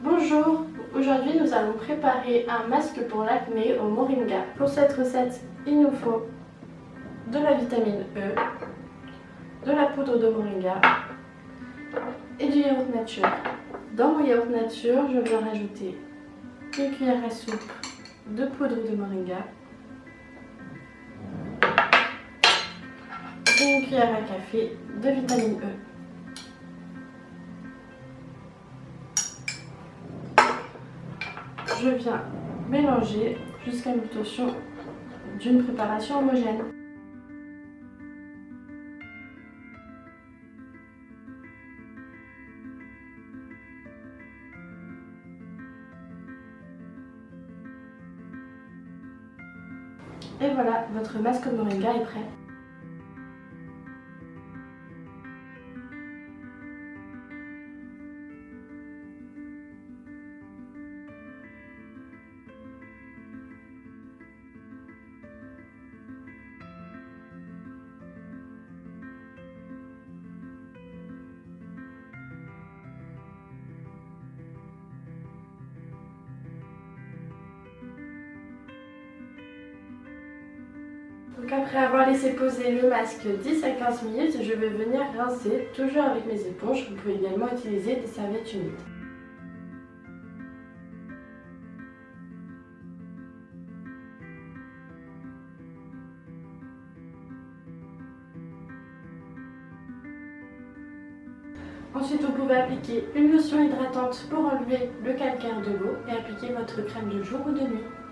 Bonjour, aujourd'hui nous allons préparer un masque pour l'acné au moringa. Pour cette recette, il nous faut de la vitamine E, de la poudre de moringa et du yaourt nature. Dans mon yaourt nature, je vais rajouter une cuillère à soupe de poudre de moringa et une cuillère à café de vitamine E. Je viens mélanger jusqu'à l'obtention d'une préparation homogène. Et voilà, votre masque de moringa est prêt. Donc après avoir laissé poser le masque 10 à 15 minutes, je vais venir rincer, toujours avec mes éponges. Vous pouvez également utiliser des serviettes humides. Ensuite, vous pouvez appliquer une lotion hydratante pour enlever le calcaire de l'eau et appliquer votre crème de jour ou de nuit.